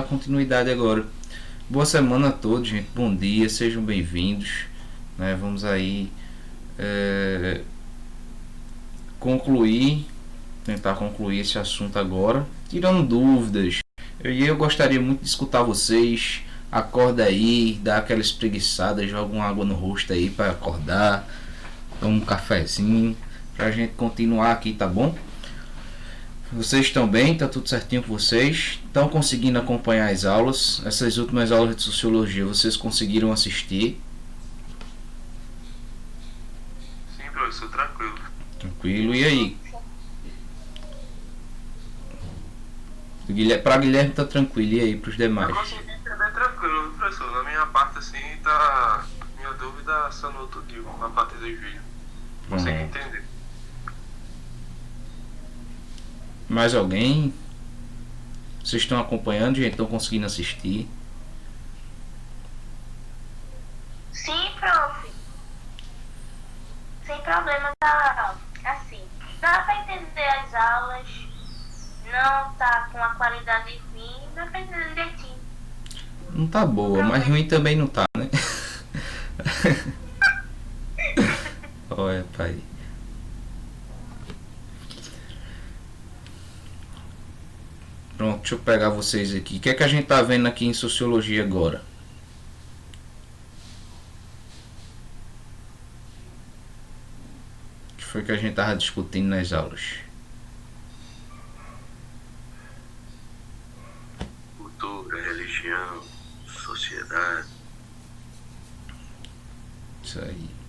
dar continuidade agora. Boa semana a todos, gente. Bom dia, sejam bem-vindos. Né? Vamos aí concluir, tentar concluir esse assunto agora, tirando dúvidas. Eu gostaria muito de escutar vocês. Acorda aí, dá aquela espreguiçada, joga uma água no rosto aí para acordar, toma um cafezinho, pra gente continuar aqui, tá bom? Vocês estão bem? Tá tudo certinho com vocês? Estão conseguindo acompanhar as aulas? Essas últimas aulas de sociologia, vocês conseguiram assistir? Sim, professor, tranquilo. Tranquilo. E aí? Para Guilherme tá tranquilo. E aí para os demais? Eu consegui entender tranquilo, professor. Na minha parte, assim, tá. Minha dúvida sanou tudo na parte dos vídeos. Consegui entender. Mais alguém? Vocês estão acompanhando, gente? Estão conseguindo assistir? Sim, prof. Sem problema, tá assim. Dá pra entender as aulas, não tá com a qualidade ruim, dá pra entender direitinho. Não tá boa, mas ruim também não tá, né? Olha, pai. Pronto, deixa eu pegar vocês aqui. O que é que a gente tá vendo aqui em sociologia agora? O que foi que a gente tava discutindo nas aulas? Cultura, religião, sociedade. Isso aí.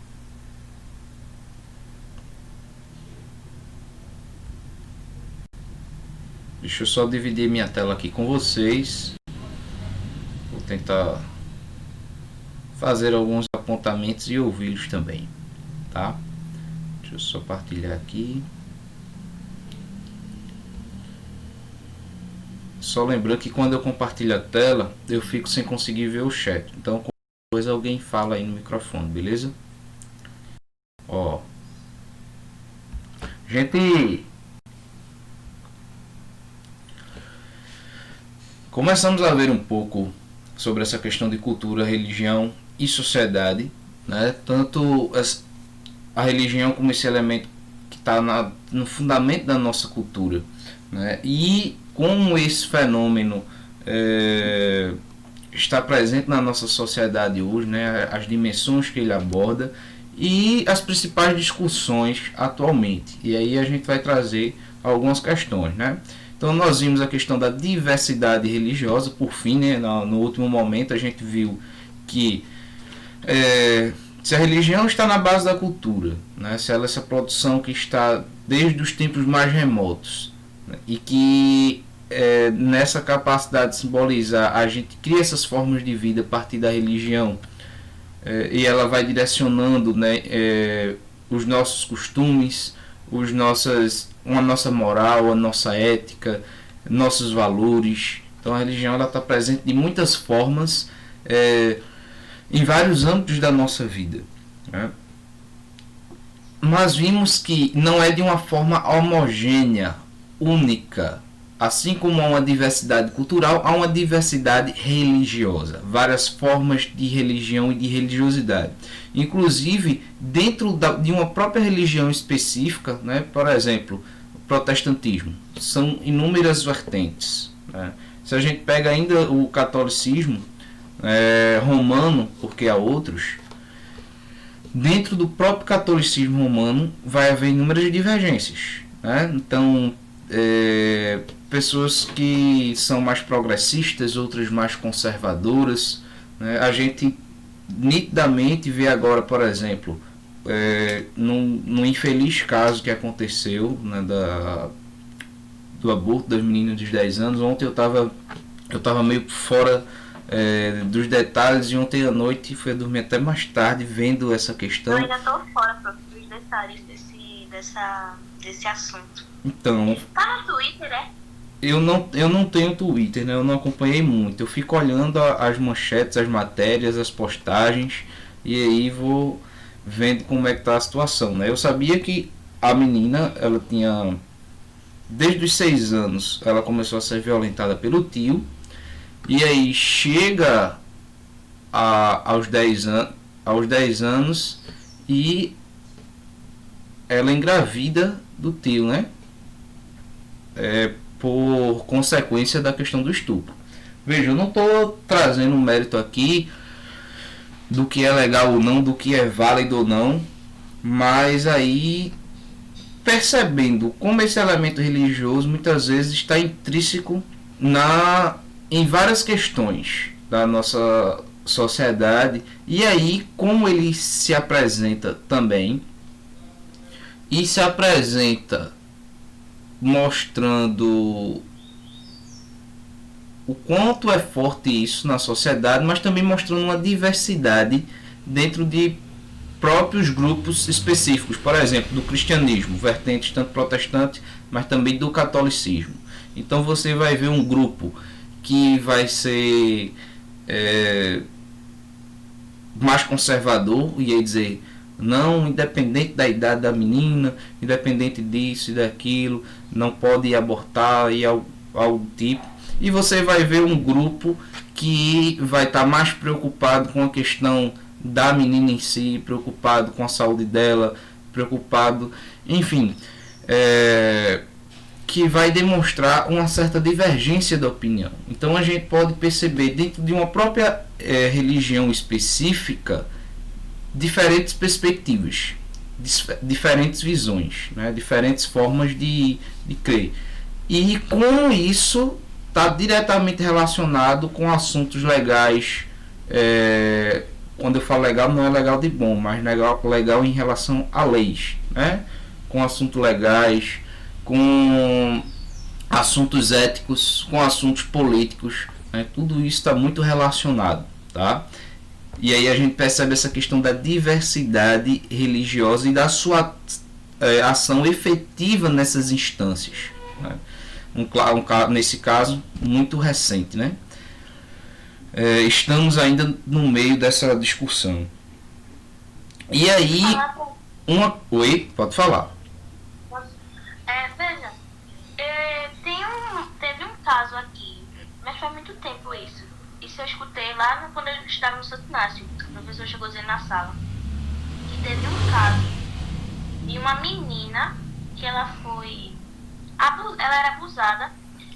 Deixa eu só dividir minha tela aqui com vocês. Vou tentar fazer alguns apontamentos e ouvi-los também, tá? Deixa eu só partilhar aqui. Só lembrando que quando eu compartilho a tela, eu fico sem conseguir ver o chat. Então, depois alguém fala aí no microfone, beleza? Ó. Gente, começamos a ver um pouco sobre essa questão de cultura, religião e sociedade, né? Tanto a religião como esse elemento que está no fundamento da nossa cultura, né? E como esse fenômeno está presente na nossa sociedade hoje, né? As dimensões que ele aborda e as principais discussões atualmente. E aí a gente vai trazer algumas questões, né? Então nós vimos a questão da diversidade religiosa, por fim, né? No último momento a gente viu que se a religião está na base da cultura, né? Se ela é essa produção que está desde os tempos mais remotos, né? E que nessa capacidade de simbolizar a gente cria essas formas de vida a partir da religião, e ela vai direcionando, né, os nossos costumes, a nossa moral, a nossa ética, nossos valores. Então a religião está presente de muitas formas em vários âmbitos da nossa vida, né? Mas vimos que não é de uma forma homogênea, única. Assim como há uma diversidade cultural, há uma diversidade religiosa, várias formas de religião e de religiosidade. Inclusive, dentro de uma própria religião específica, né, por exemplo, o protestantismo, são inúmeras vertentes, né? Se a gente pega ainda o catolicismo romano, porque há outros, dentro do próprio catolicismo romano vai haver inúmeras divergências, né? Então, pessoas que são mais progressistas, outras mais conservadoras, né? A gente nitidamente vê agora, por exemplo, num infeliz caso que aconteceu, né, do aborto das meninas de 10 anos. Ontem eu estava meio fora dos detalhes, e ontem à noite fui dormir até mais tarde vendo essa questão. Eu ainda estou fora, prof, dos detalhes desse assunto. Então, tá no Twitter, né? Eu não tenho Twitter, né? Eu não acompanhei muito. Eu fico olhando as manchetes, as matérias, as postagens, e aí vou vendo como é que tá a situação, né? Eu sabia que a menina, ela tinha, desde os 6 anos, ela começou a ser violentada pelo tio, E aí chega aos 10 anos e ela engravida do tio, né? Por consequência da questão do estupro. Veja, eu não estou trazendo um mérito aqui do que é legal ou não, do que é válido ou não, mas aí percebendo como esse elemento religioso muitas vezes está intrínseco em várias questões da nossa sociedade, e aí como ele se apresenta também, e se apresenta mostrando o quanto é forte isso na sociedade, mas também mostrando uma diversidade dentro de próprios grupos específicos, por exemplo, do cristianismo, vertentes tanto protestante, mas também do catolicismo. Então você vai ver um grupo que vai ser mais conservador e aí dizer não, independente da idade da menina, independente disso e daquilo, não pode abortar e algo do tipo. E você vai ver um grupo que vai estar mais preocupado com a questão da menina em si, preocupado com a saúde dela, preocupado, enfim, que vai demonstrar uma certa divergência de opinião. Então a gente pode perceber dentro de uma própria religião específica diferentes perspectivas, diferentes visões, né? Diferentes formas de crer. E com isso está diretamente relacionado com assuntos legais. Quando eu falo legal, não é legal de bom, mas legal em relação a leis, né? Com assuntos legais, com assuntos éticos, com assuntos políticos, né? Tudo isso está muito relacionado, tá? E aí a gente percebe essa questão da diversidade religiosa e da sua ação efetiva nessas instâncias, né? Nesse caso muito recente, né? Estamos ainda no meio dessa discussão. E aí Oi, pode falar. Veja, teve um caso aqui, mas faz muito tempo isso. Isso eu escutei lá quando eu estava no Santo Inácio. O professor chegou dizendo na sala que teve um caso de uma menina que ela era abusada.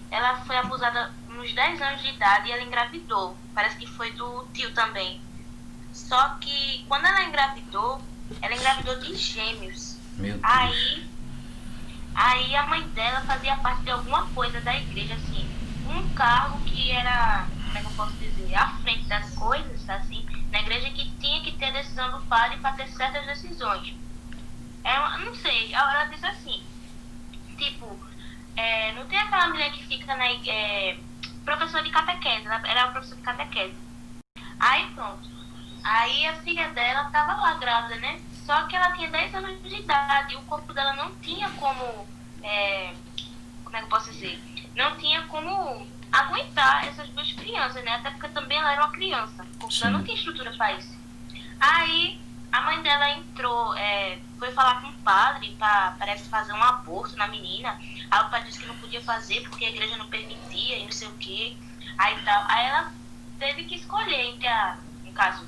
Ela foi abusada nos 10 anos de idade e ela engravidou. Parece que foi do tio também. Só que quando ela engravidou de gêmeos. Meu Deus. Aí a mãe dela fazia parte de alguma coisa da igreja, assim. Um cargo que era, como é que eu posso dizer, à frente das coisas, assim, na igreja, que tinha que ter a decisão do padre para ter certas decisões. Não sei, ela disse assim, tipo, não tem aquela mulher que fica na professora de catequese, ela era professora de catequese. Aí pronto, aí a filha dela estava lá grávida, né? Só que ela tinha 10 anos de idade e o corpo dela não tinha como, como é que eu posso dizer, não tinha como aguentar essas duas crianças, né? Até porque também ela era uma criança, porque ela não tinha estrutura para isso. Aí a mãe dela entrou, foi falar com o padre para, parece, fazer um aborto na menina. Aí o padre disse que não podia fazer porque a igreja não permitia e não sei o que. Aí ela teve que escolher entre no caso,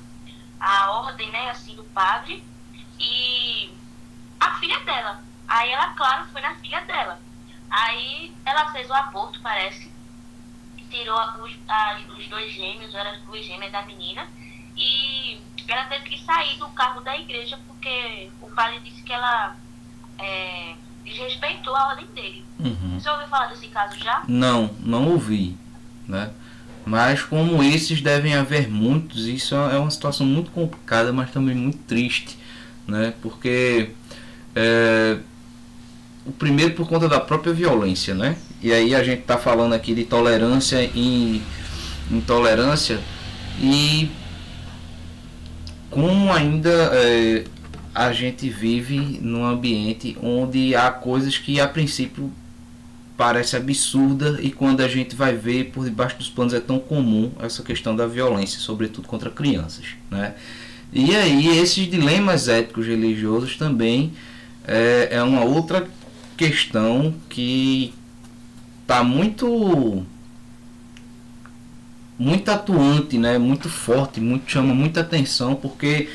a ordem, né, assim, do padre e a filha dela. Aí ela, claro, foi na filha dela. Aí ela fez o aborto, parece, tirou os dois gêmeos, eram as duas gêmeas da menina, e ela teve que sair do cargo da igreja porque o padre disse que ela desrespeitou a ordem dele. Uhum. Você ouviu falar desse caso já? Não ouvi, né? Mas como esses devem haver muitos, isso é uma situação muito complicada, mas também muito triste, né? Porque o primeiro por conta da própria violência, né? E aí a gente está falando aqui de tolerância e intolerância, e como ainda a gente vive num ambiente onde há coisas que a princípio parece absurda, e quando a gente vai ver por debaixo dos panos é tão comum essa questão da violência, sobretudo contra crianças, né? E aí esses dilemas éticos religiosos também é uma outra questão que está muito muito atuante, né? Muito forte, muito, chama muita atenção, porque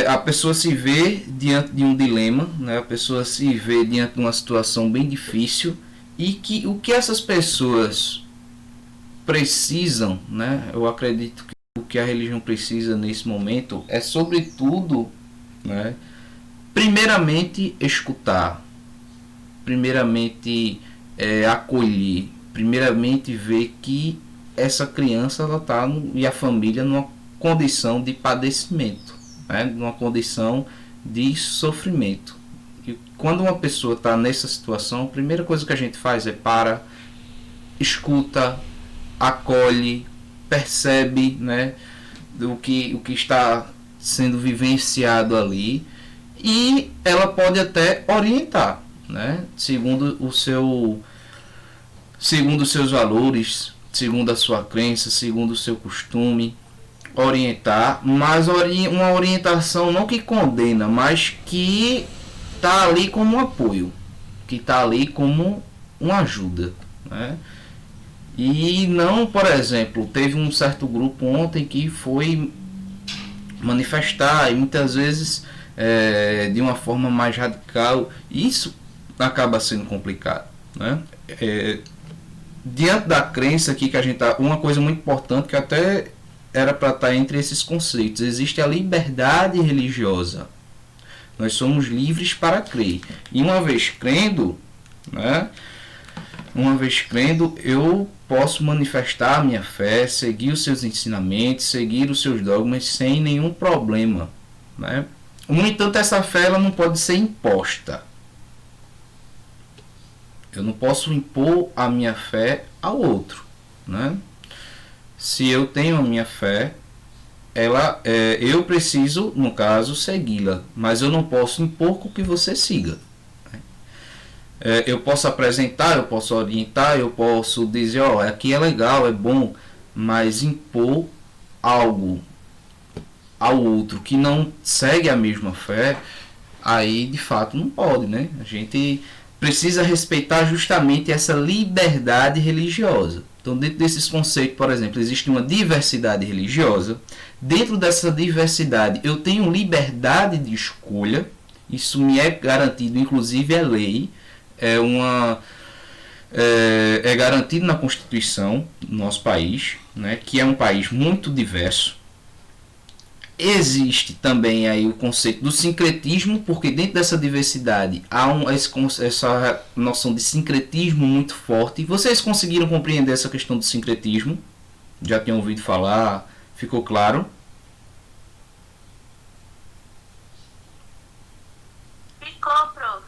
a pessoa se vê diante de um dilema, né? A pessoa se vê diante de uma situação bem difícil, e que o que essas pessoas precisam, né? Eu acredito que o que a religião precisa nesse momento é, sobretudo, né? Primeiramente escutar, primeiramente acolher, primeiramente ver que essa criança ela tá e a família numa condição de padecimento, né? Numa condição de sofrimento. E quando uma pessoa está nessa situação, a primeira coisa que a gente faz é escuta, acolhe, percebe, né, o que está sendo vivenciado ali, e ela pode até orientar, né, segundo os seus valores, segundo a sua crença, segundo o seu costume, orientar, mas uma orientação não que condena, mas que está ali como um apoio, que está ali como uma ajuda, né? E não, por exemplo, teve um certo grupo ontem que foi manifestar, e muitas vezes de uma forma mais radical, isso acaba sendo complicado, né? Diante da crença aqui que a gente tá, uma coisa muito importante que até era para estar entre esses conceitos, existe a liberdade religiosa. Nós somos livres para crer. E uma vez crendo, né? Uma vez crendo, eu posso manifestar a minha fé, seguir os seus ensinamentos, seguir os seus dogmas sem nenhum problema, né? No entanto, essa fé ela não pode ser imposta. Eu não posso impor a minha fé ao outro, né? Se eu tenho a minha fé, eu preciso, no caso, segui-la, mas eu não posso impor com que você siga. Eu posso apresentar, eu posso orientar, eu posso dizer, aqui é legal, é bom, mas impor algo ao outro que não segue a mesma fé, aí de fato não pode, né? A gente precisa respeitar justamente essa liberdade religiosa. Então, dentro desses conceitos, por exemplo, existe uma diversidade religiosa. Dentro dessa diversidade, eu tenho liberdade de escolha. Isso me é garantido, inclusive é lei. É garantido na Constituição do nosso país, né, que é um país muito diverso. Existe também aí o conceito do sincretismo, porque dentro dessa diversidade há essa noção de sincretismo muito forte. Vocês conseguiram compreender essa questão do sincretismo? Já tinham ouvido falar? Ficou claro? Ficou, prof.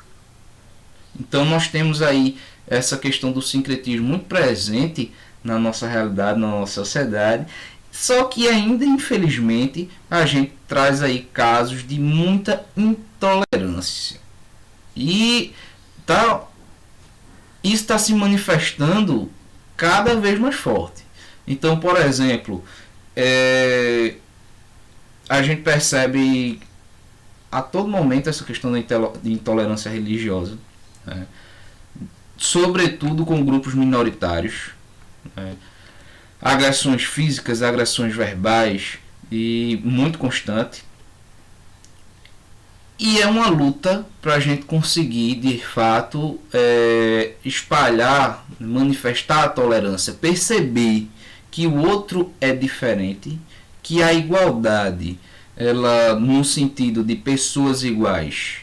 Então nós temos aí essa questão do sincretismo muito presente na nossa realidade, na nossa sociedade. Só que ainda, infelizmente, a gente traz aí casos de muita intolerância. E isso está se manifestando cada vez mais forte. Então, por exemplo, a gente percebe a todo momento essa questão de intolerância religiosa, né? Sobretudo com grupos minoritários, né? Agressões físicas, agressões verbais, e muito constante. E é uma luta para a gente conseguir, de fato, espalhar, manifestar a tolerância, perceber que o outro é diferente, que a igualdade, ela no sentido de pessoas iguais,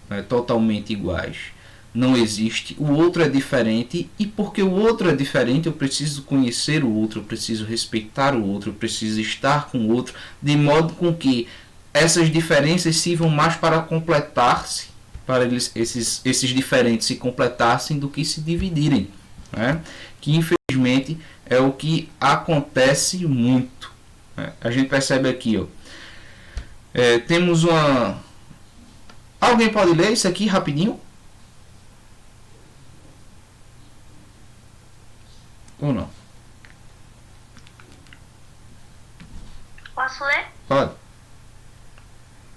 né, totalmente iguais, não existe. O outro é diferente, e porque o outro é diferente, eu preciso conhecer o outro, eu preciso respeitar o outro, eu preciso estar com o outro, de modo com que essas diferenças sirvam mais para completar-se, para esses diferentes se completassem do que se dividirem, né? Que infelizmente é o que acontece muito, né? A gente percebe aqui, temos uma... Alguém pode ler isso aqui rapidinho? Ou não? Posso ler? Pode.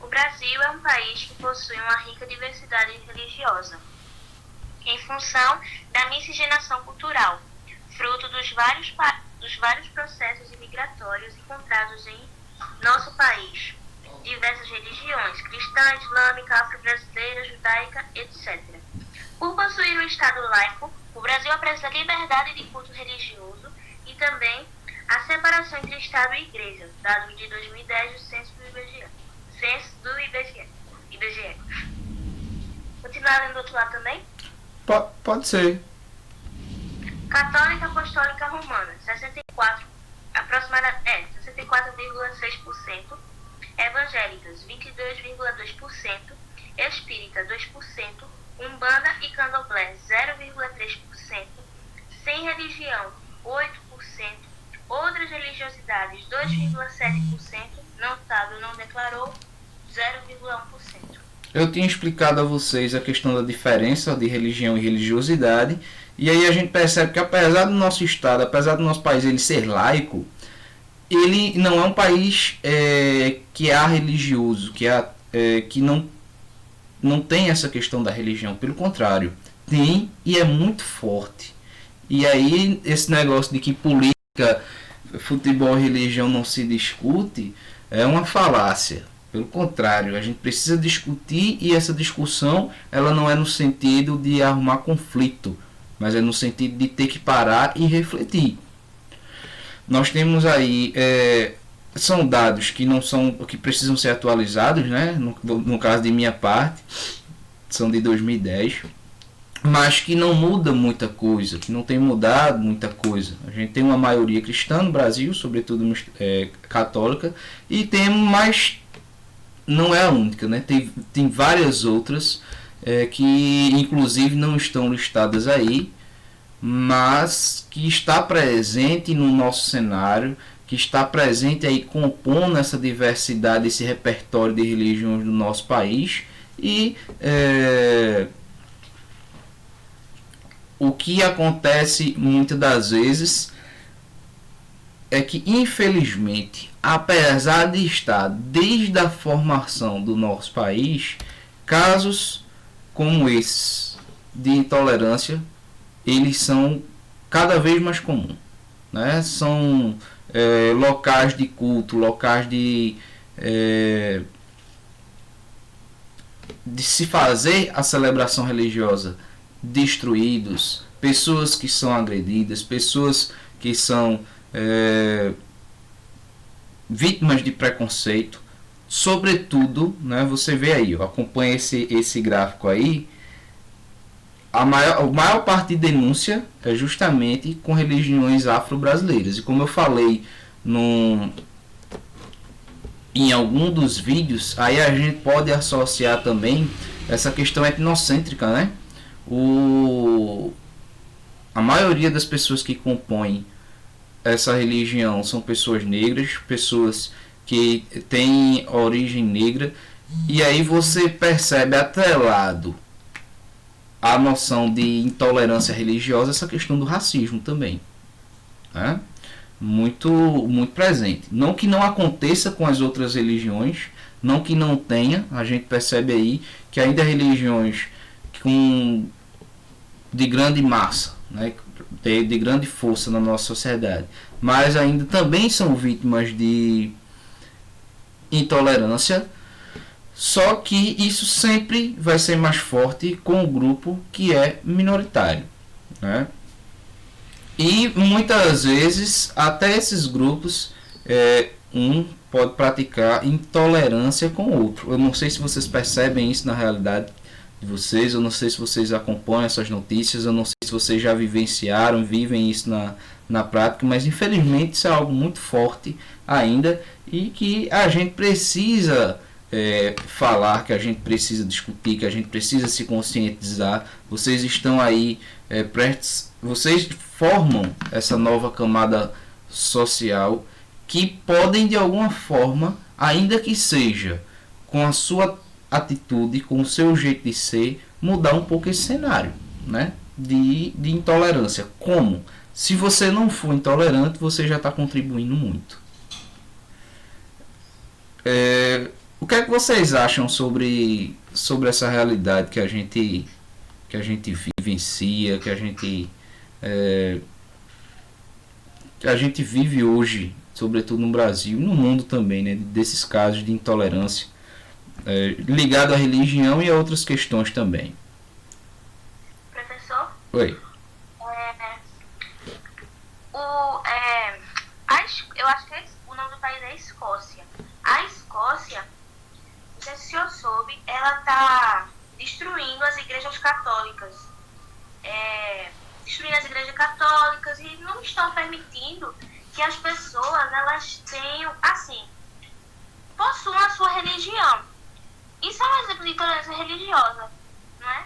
O Brasil é um país que possui uma rica diversidade religiosa, em função da miscigenação cultural, fruto dos vários países dos vários processos imigratórios encontrados em nosso país, diversas religiões, cristã, islâmica, afro-brasileira, judaica, etc. Por possuir um Estado laico, o Brasil apresenta liberdade de culto religioso e também a separação entre Estado e Igreja, dados de 2010 do Censo do IBGE. Continuar lendo do outro lado também? Pode ser. Católica Apostólica Romana, 64,6%. Evangélicas, 22,2%. Espírita, 2%. Umbanda e Candomblé, 0,3%. Sem religião, 8%. Outras religiosidades, 2,7%. Não sabe ou não declarou, 0,1%. Eu tinha explicado a vocês a questão da diferença de religião e religiosidade, e aí a gente percebe que apesar do nosso estado, apesar do nosso país ele ser laico, ele não é um país que é religioso, que não tem essa questão da religião. Pelo contrário, tem e é muito forte. E aí esse negócio de que política, futebol e religião não se discute é uma falácia. Pelo contrário, a gente precisa discutir, e essa discussão ela não é no sentido de arrumar conflito, mas é no sentido de ter que parar e refletir. Nós temos aí são dados que precisam ser atualizados, né? No caso de minha parte, são de 2010, mas que não muda muita coisa, que não tem mudado muita coisa. A gente tem uma maioria cristã no Brasil, sobretudo católica, e temos mais. Não é a única, né? Tem várias outras que inclusive não estão listadas aí, mas que está presente no nosso cenário, que está presente aí compondo essa diversidade, esse repertório de religiões do nosso país. E o que acontece muitas das vezes é que, infelizmente, apesar de estar desde a formação do nosso país, casos como esses de intolerância, eles são cada vez mais comuns, né? São locais de culto, locais de se fazer a celebração religiosa destruídos, pessoas que são agredidas, pessoas que são vítimas de preconceito, sobretudo, né, você vê aí, acompanha esse gráfico aí, a maior parte de denúncia é justamente com religiões afro-brasileiras. E como eu falei em algum dos vídeos, aí a gente pode associar também essa questão etnocêntrica, né? A maioria das pessoas que compõem essa religião são pessoas negras, pessoas que têm origem negra, e aí você percebe atrelado a noção de intolerância religiosa essa questão do racismo também, né? Muito presente. Não que não aconteça com as outras religiões, não que não tenha, a gente percebe aí que ainda religiões de grande massa, né, de grande força na nossa sociedade, mas ainda também são vítimas de intolerância, só que isso sempre vai ser mais forte com o grupo que é minoritário, né? E muitas vezes até esses grupos um pode praticar intolerância com o outro. Eu não sei se vocês percebem isso na realidade de vocês, eu não sei se vocês acompanham essas notícias, eu não sei se vocês já vivenciaram, vivem isso na prática, mas infelizmente isso é algo muito forte ainda, e que a gente precisa falar, que a gente precisa discutir, que a gente precisa se conscientizar. Vocês estão aí prestes, vocês formam essa nova camada social que podem de alguma forma, ainda que seja com a sua atitude, com o seu jeito de ser, mudar um pouco esse cenário, né, de intolerância. Como? Se você não for intolerante, você já está contribuindo muito. O que é que vocês acham sobre essa realidade que a gente vivencia, que a gente que a gente vive hoje, sobretudo no Brasil e no mundo também, né, desses casos de intolerância ligado à religião e a outras questões também. Professor? Oi. Eu acho que o nome do país é Escócia. A Escócia, não sei se o senhor soube, ela está destruindo as igrejas católicas. Destruindo as igrejas católicas e não estão permitindo que as pessoas, elas tenham, assim, possuam a sua religião. Isso é um exemplo de intolerância religiosa, não é?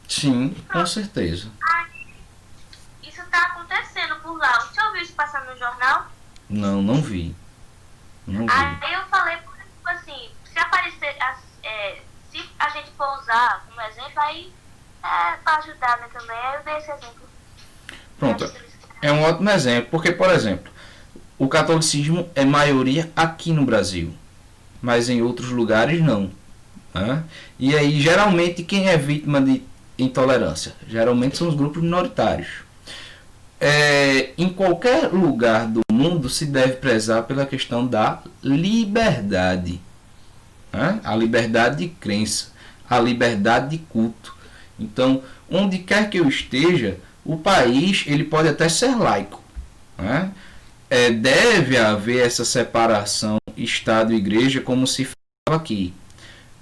Sim, com certeza. Isso está acontecendo por lá. O senhor viu isso passando no jornal? Não vi. Aí eu falei, tipo assim, se aparecer, se a gente for usar como exemplo, aí para ajudar, né, também, aí eu dei esse exemplo. Pronto, é um ótimo exemplo, porque, por exemplo, o catolicismo é maioria aqui no Brasil, mas em outros lugares não. Né? E aí, geralmente, quem é vítima de intolerância? Geralmente são os grupos minoritários. Em qualquer lugar do mundo se deve prezar pela questão da liberdade. Né? A liberdade de crença, a liberdade de culto. Então, onde quer que eu esteja, o país ele pode até ser laico. Né? Deve haver essa separação Estado e Igreja, como se fala aqui.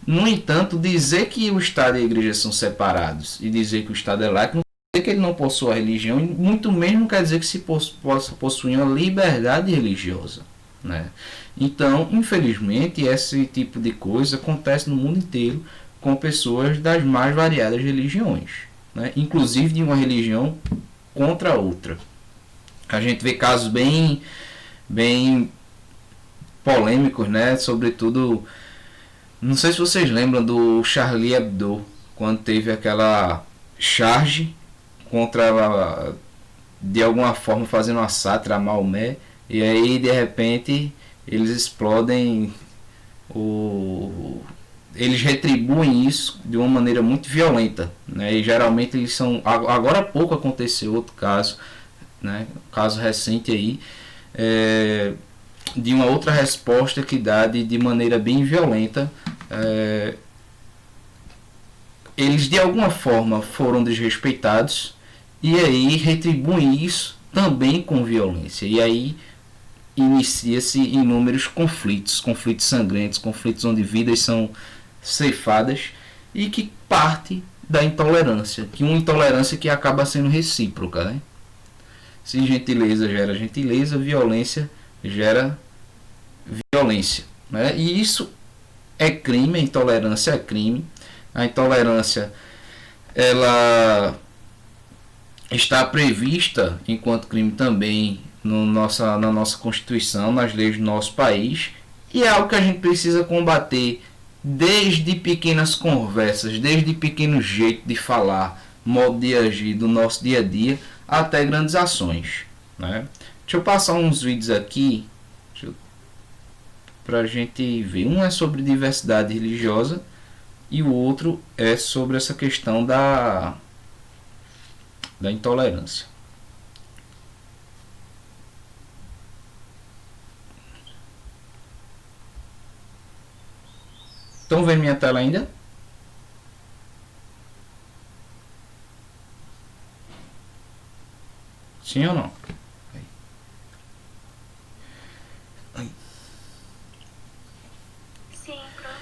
No entanto, dizer que o Estado e a Igreja são separados e dizer que o Estado é laico não quer dizer que ele não possua religião, e muito menos não quer dizer que se possa possuir uma liberdade religiosa. Né? Então, infelizmente, esse tipo de coisa acontece no mundo inteiro com pessoas das mais variadas religiões, né? Inclusive de uma religião contra a outra. A gente vê casos bem polêmicos, né? Sobretudo, não sei se vocês lembram do Charlie Hebdo, quando teve aquela charge contra, de alguma forma, fazendo uma sátira a Maomé, e aí de repente eles explodem, eles retribuem isso de uma maneira muito violenta, né? E geralmente eles são, agora há pouco aconteceu outro caso, né? Um caso recente aí, de uma outra resposta que dá de maneira bem violenta. Eles de alguma forma foram desrespeitados e aí retribuem isso também com violência, e aí inicia-se inúmeros conflitos sangrentos, conflitos onde vidas são ceifadas e que parte da intolerância, que uma intolerância que acaba sendo recíproca, né? Se gentileza gera gentileza, violência gera violência, né? E isso é crime, a intolerância é crime. A intolerância, ela está prevista enquanto crime também na nossa Constituição, nas leis do nosso país, e é algo que a gente precisa combater desde pequenas conversas, desde pequeno jeito de falar, modo de agir do nosso dia a dia, até grandes ações, né? Deixa eu passar uns vídeos aqui para a gente ver. Um é sobre diversidade religiosa e o outro é sobre essa questão da intolerância. Estão vendo minha tela ainda? Sim ou não? Sim, pronto.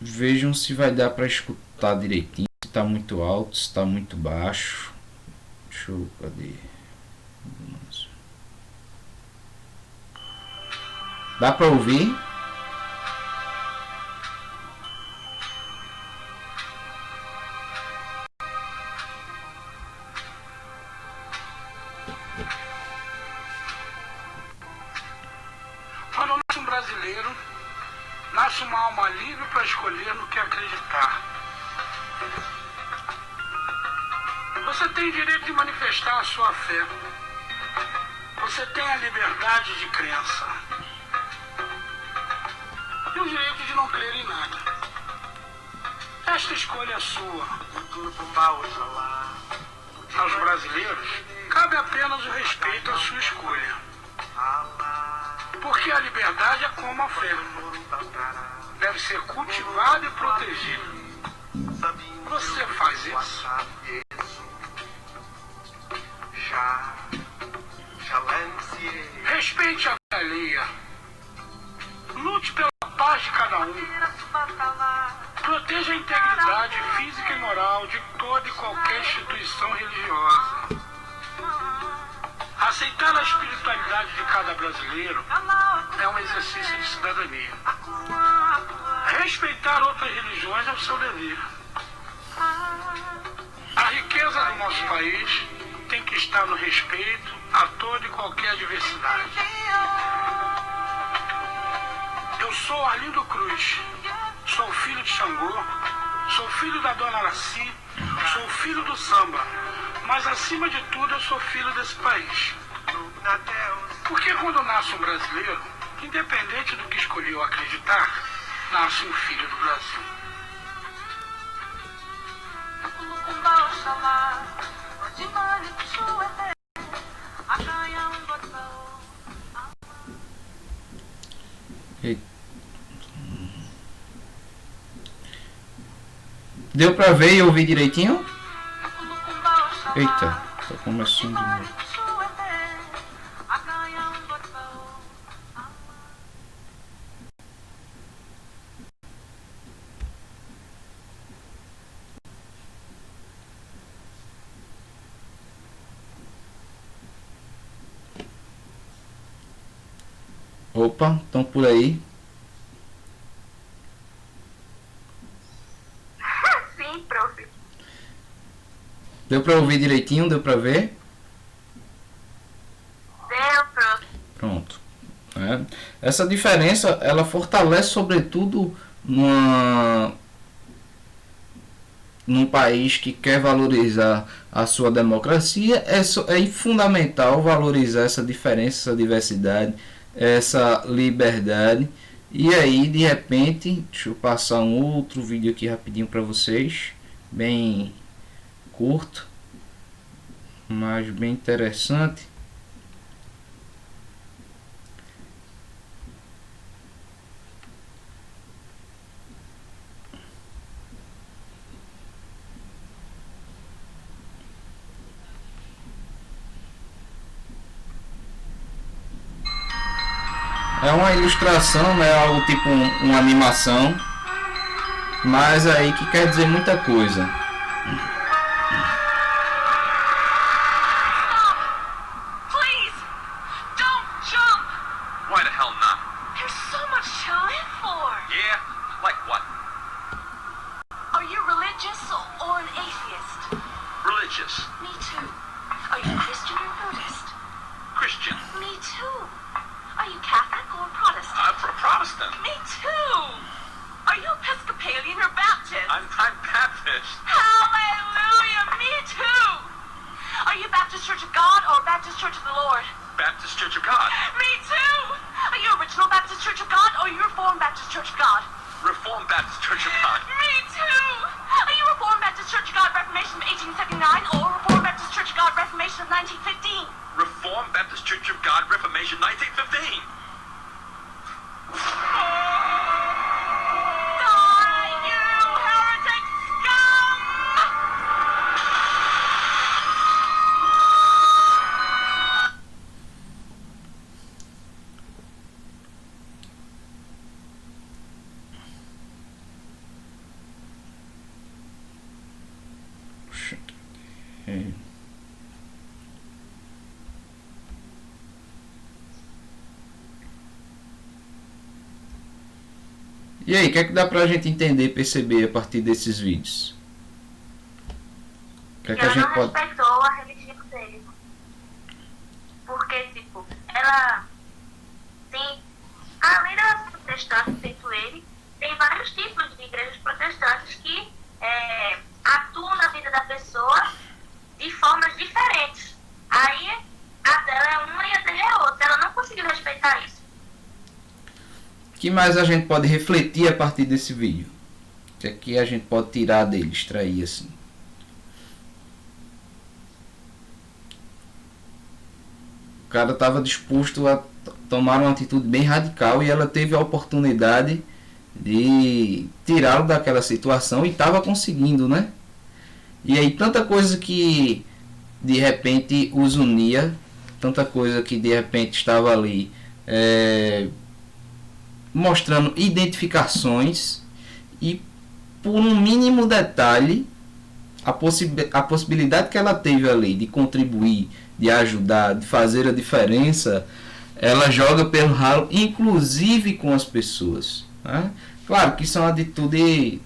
Vejam se vai dar para escutar direitinho, se está muito alto, se está muito baixo. Deixa eu... cadê? Dá para ouvir? Quando nasce um brasileiro, nasce uma alma livre para escolher no que acreditar. Você tem direito de manifestar a sua fé. Você tem a liberdade de crença. E o direito de não crer em nada. Esta escolha é sua. Aos brasileiros, cabe apenas o respeito à sua escolha. Porque a liberdade é como a fé. Deve ser cultivada e protegida. Você faz isso? Respeite a fé alheia. Lute pela paz de cada um. Proteja a integridade física e moral de toda e qualquer instituição religiosa. Aceitar a espiritualidade de cada brasileiro é um exercício de cidadania. Respeitar outras religiões é o seu dever. A riqueza do nosso país tem que estar no respeito a toda e qualquer diversidade. Eu sou Arlindo Cruz, sou filho de Xangô, sou filho da Dona Araci, sou filho do samba, mas acima de tudo eu sou filho desse país. Porque quando nasce um brasileiro, independente do que escolheu acreditar, nasce um filho do Brasil. Deu pra ver e ouvir direitinho? Eita, tá começando de novo. Opa, estão por aí. Sim, prof. Deu pra ouvir direitinho? Deu pra ver? Deu, prof. Pronto. Essa diferença, ela fortalece sobretudo num país que quer valorizar a sua democracia. É fundamental valorizar essa diferença, essa diversidade, essa liberdade. E aí, de repente, deixa eu passar um outro vídeo aqui rapidinho para vocês, bem curto, mas bem interessante. É uma ilustração, né? Algo tipo uma animação, mas aí que quer dizer muita coisa. Please, don't jump. Why the hell not? There's so much to live for. Yeah? Like what? Are you religious or an atheist? Religious. Me too. Are you Christian or Buddhist? Christian. Me too. Are you Catholic or Protestant? I'm a Protestant. Me too. Are you Episcopalian or Baptist? I'm Baptist. Hallelujah, me too. Are you Baptist Church of God or Baptist Church of the Lord? Baptist Church of God. Me too. Are you Original Baptist Church of God or you Reformed Baptist Church of God? Reformed Baptist Church of God. Me too. Are you Reformed Baptist Church of God Reformation of 1879 or Reformed Baptist Church of God Reformation of 1915? Reformed Baptist Church of God Reformation 1915. Die, you heretic scum! E aí, o que é que dá pra gente entender e perceber a partir desses vídeos? O que é que a Ela gente não pode... respeitou a religião dele. Porque, tipo, ela tem, além das protestantes, feito ele, tem vários tipos de igrejas protestantes que atuam na vida da pessoa de formas diferentes. Aí, a dela é uma e a dele é outra. Ela não conseguiu respeitar isso. O que mais a gente pode refletir a partir desse vídeo? O que é que a gente pode tirar dele, extrair assim? cara estava disposto a tomar uma atitude bem radical e ela teve a oportunidade de tirá-lo daquela situação e estava conseguindo, né? E aí tanta coisa que de repente os unia, tanta coisa que de repente estava ali mostrando identificações, e por um mínimo detalhe a possibilidade que ela teve ali de contribuir, de ajudar, de fazer a diferença, ela joga pelo ralo, inclusive com as pessoas, né? Claro que isso é uma atitude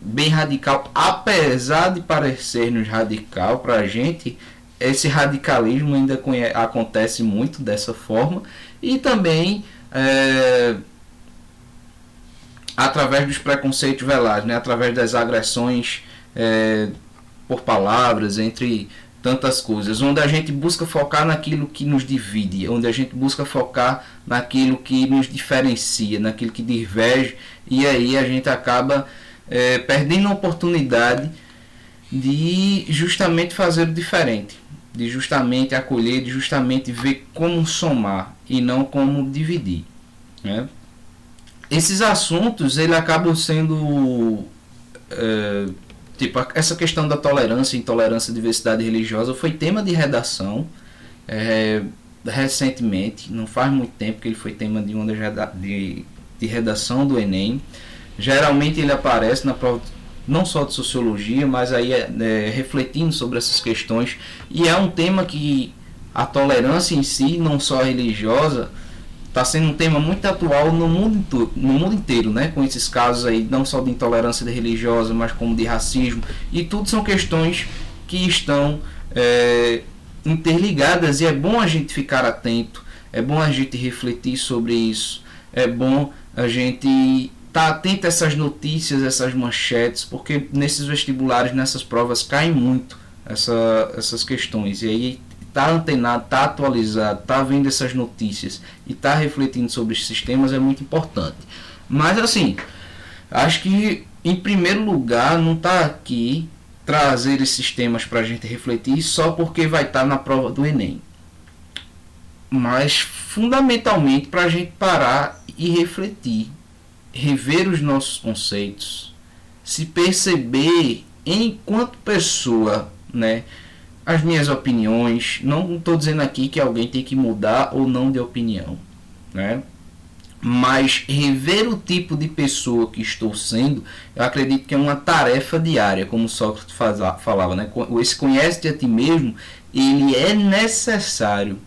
bem radical, apesar de parecer-nos radical para a gente, esse radicalismo ainda acontece muito dessa forma, e também através dos preconceitos velados, né? Através das agressões por palavras, entre tantas coisas, onde a gente busca focar naquilo que nos divide, onde a gente busca focar naquilo que nos diferencia, naquilo que diverge, e aí a gente acaba perdendo a oportunidade de justamente fazer o diferente, de justamente acolher, de justamente ver como somar e não como dividir, né? Esses assuntos ele acabam sendo tipo, essa questão da tolerância, intolerância, diversidade religiosa foi tema de redação recentemente, não faz muito tempo que ele foi tema de uma de redação do Enem. Geralmente ele aparece na prova não só de sociologia, mas aí refletindo sobre essas questões, e é um tema que a tolerância em si, não só religiosa, está sendo um tema muito atual no mundo inteiro, né? Com esses casos aí, não só de intolerância religiosa, mas como de racismo, e tudo são questões que estão interligadas, e é bom a gente ficar atento, é bom a gente refletir sobre isso, é bom a gente estar atento a essas notícias, essas manchetes, porque nesses vestibulares, nessas provas, caem muito essas questões, e aí tá antenado, tá atualizado, tá vendo essas notícias e tá refletindo sobre esses temas é muito importante. Mas assim, acho que em primeiro lugar não tá aqui trazer esses temas para a gente refletir só porque vai estar na prova do Enem, mas fundamentalmente para a gente parar e refletir, rever os nossos conceitos, se perceber enquanto pessoa, né? As minhas opiniões, não estou dizendo aqui que alguém tem que mudar ou não de opinião, né? Mas rever o tipo de pessoa que estou sendo, eu acredito que é uma tarefa diária, como Sócrates falava, né? Esse conhece-te a ti mesmo, ele é necessário,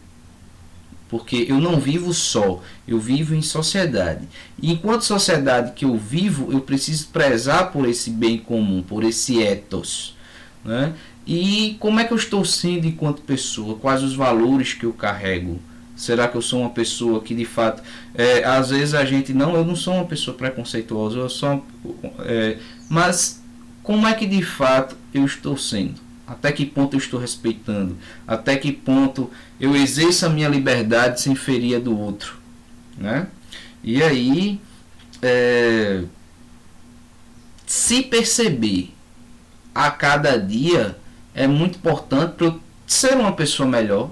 porque eu não vivo só, eu vivo em sociedade. E enquanto sociedade que eu vivo, eu preciso prezar por esse bem comum, por esse ethos, né? E como é que eu estou sendo enquanto pessoa? Quais os valores que eu carrego? Será que eu sou uma pessoa que de fato... às vezes eu não sou uma pessoa preconceituosa, mas como é que de fato eu estou sendo? Até que ponto eu estou respeitando? Até que ponto eu exerço a minha liberdade sem ferir a do outro, né? E aí, se perceber a cada dia é muito importante para eu ser uma pessoa melhor,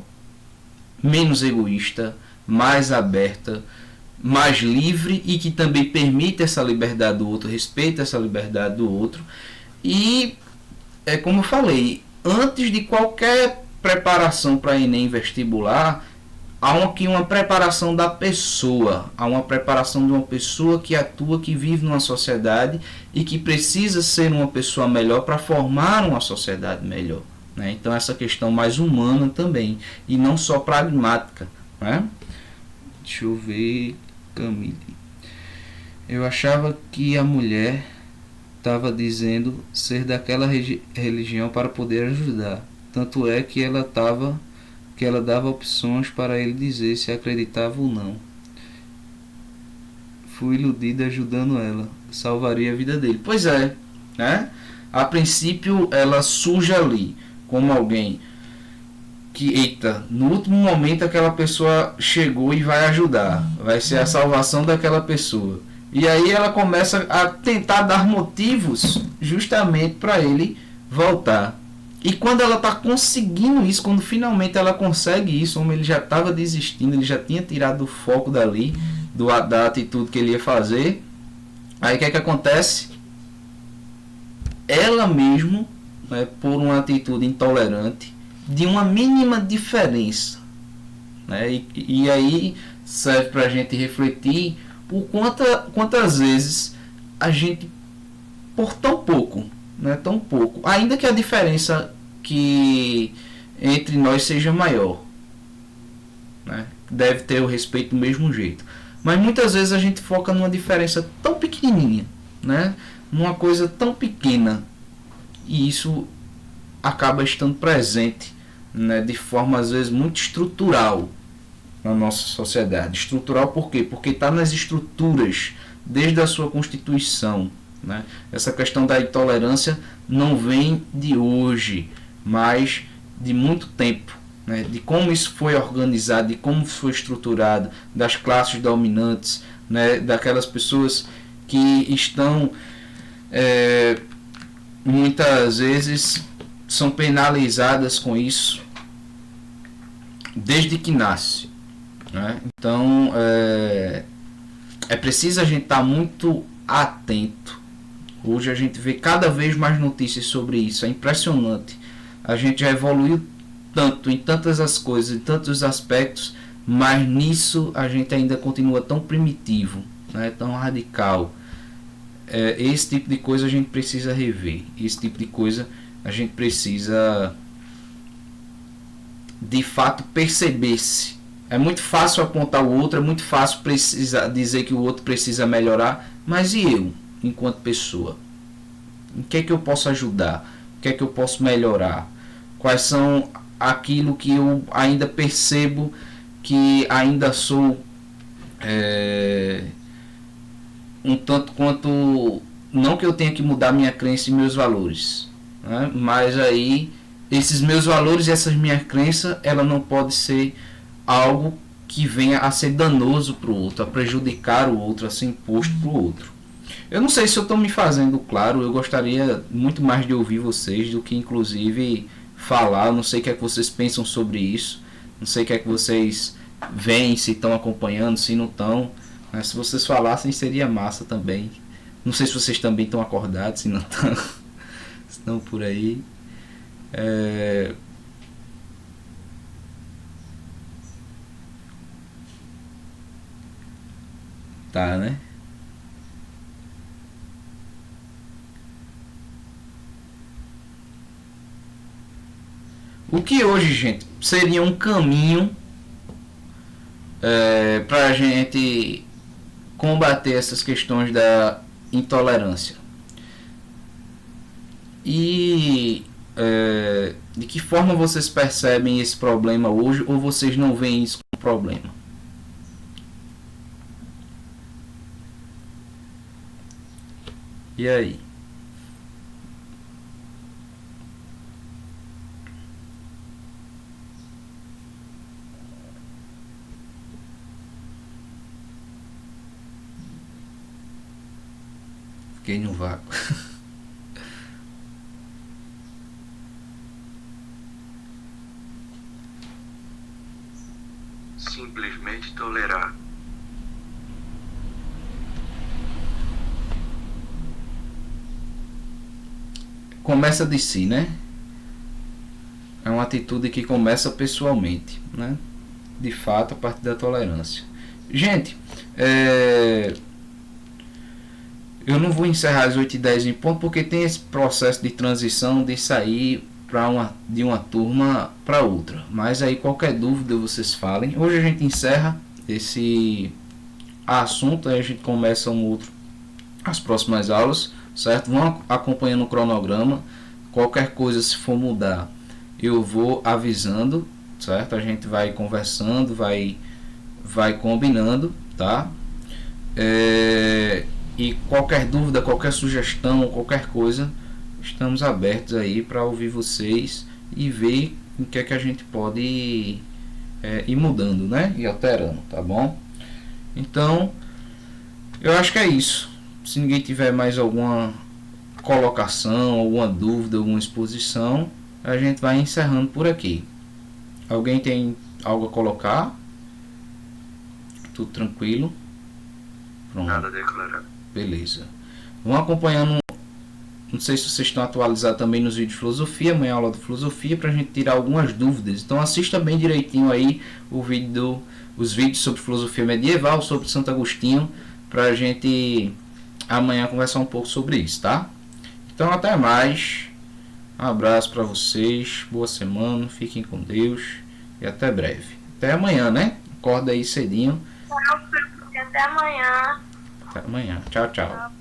menos egoísta, mais aberta, mais livre, e que também permita essa liberdade do outro, respeita essa liberdade do outro. E como eu falei, antes de qualquer preparação para Enem vestibular, há aqui uma preparação da pessoa, há uma preparação de uma pessoa que atua, que vive numa sociedade e que precisa ser uma pessoa melhor para formar uma sociedade melhor, né? Então essa questão mais humana também, e não só pragmática, né? Deixa eu ver, Camille. Eu achava que a mulher estava dizendo ser daquela religião para poder ajudar, tanto é que ela dava opções para ele dizer se acreditava ou não. Fui iludida ajudando ela, salvaria a vida dele. Pois é, né? A princípio ela surge ali como alguém que, eita, no último momento aquela pessoa chegou e vai ajudar, vai ser a salvação daquela pessoa. E aí ela começa a tentar dar motivos justamente para ele voltar. E quando ela está conseguindo isso, quando finalmente ela consegue isso, como ele já estava desistindo, ele já tinha tirado o foco dali, da atitude que ele ia fazer, aí o que é que acontece? Ela mesmo, né, por uma atitude intolerante, de uma mínima diferença, né, e aí serve para a gente refletir por quantas vezes a gente, por tão pouco, né, tão pouco, ainda que a diferença que entre nós seja maior, né, deve ter o respeito do mesmo jeito, mas muitas vezes a gente foca numa diferença tão pequenininha, né, numa coisa tão pequena, e isso acaba estando presente, né, de forma às vezes muito estrutural na nossa sociedade. Estrutural por quê? Porque está nas estruturas desde a sua constituição, né? Essa questão da intolerância não vem de hoje, mas de muito tempo, né? De como isso foi organizado, de como foi estruturado, das classes dominantes, né? Daquelas pessoas que estão muitas vezes são penalizadas com isso desde que nasce, né? Então é preciso a gente estar muito atento. Hoje a gente vê cada vez mais notícias sobre isso, é impressionante. A gente já evoluiu tanto em tantas as coisas, em tantos aspectos, mas nisso a gente ainda continua tão primitivo, né? Tão radical. Esse tipo de coisa a gente precisa rever, esse tipo de coisa a gente precisa de fato perceber-se. É muito fácil apontar o outro, é muito fácil dizer que o outro precisa melhorar, mas e eu, enquanto pessoa? Em que é que eu posso ajudar? O que é que eu posso melhorar? Quais são aquilo que eu ainda percebo que ainda sou um tanto quanto, não que eu tenha que mudar minha crença e meus valores, né? Mas aí esses meus valores e essas minhas crenças, ela não pode ser algo que venha a ser danoso para o outro, a prejudicar o outro, a ser imposto para o outro. Eu não sei se eu estou me fazendo claro, eu gostaria muito mais de ouvir vocês do que inclusive falar. Eu não sei o que é que vocês pensam sobre isso, não sei o que é que vocês veem, se estão acompanhando, se não estão. Se vocês falassem seria massa também. Não sei se vocês também estão acordados, se não estão, estão por aí. Tá, né? O que hoje, gente, seria um caminho para a gente combater essas questões da intolerância? E de que forma vocês percebem esse problema hoje, ou vocês não veem isso como problema? E aí? Fiquei no vácuo. Simplesmente tolerar. Começa de si, né? É uma atitude que começa pessoalmente, né? De fato, a partir da tolerância. Gente, eu não vou encerrar as 8h10 em ponto, porque tem esse processo de transição de sair de uma turma para outra. Mas aí qualquer dúvida vocês falem. Hoje a gente encerra esse assunto, aí a gente começa as próximas aulas, certo? Vão acompanhando o cronograma. Qualquer coisa, se for mudar, eu vou avisando, certo? A gente vai conversando, vai combinando, tá? E qualquer dúvida, qualquer sugestão, qualquer coisa, estamos abertos aí para ouvir vocês e ver o que é que a gente pode ir mudando, né? E alterando, tá bom? Então, eu acho que é isso. Se ninguém tiver mais alguma colocação, alguma dúvida, alguma exposição, a gente vai encerrando por aqui. Alguém tem algo a colocar? Tudo tranquilo? Pronto. Nada a declarar. Beleza. Vão acompanhando. Não sei se vocês estão atualizados também nos vídeos de filosofia. Amanhã é aula de filosofia para a gente tirar algumas dúvidas. Então assista bem direitinho aí os vídeos sobre filosofia medieval, sobre Santo Agostinho, para a gente amanhã conversar um pouco sobre isso, tá? Então até mais. Um abraço para vocês. Boa semana. Fiquem com Deus. E até breve. Até amanhã, né? Acorda aí cedinho. Até amanhã. Até amanhã. Tchau, tchau.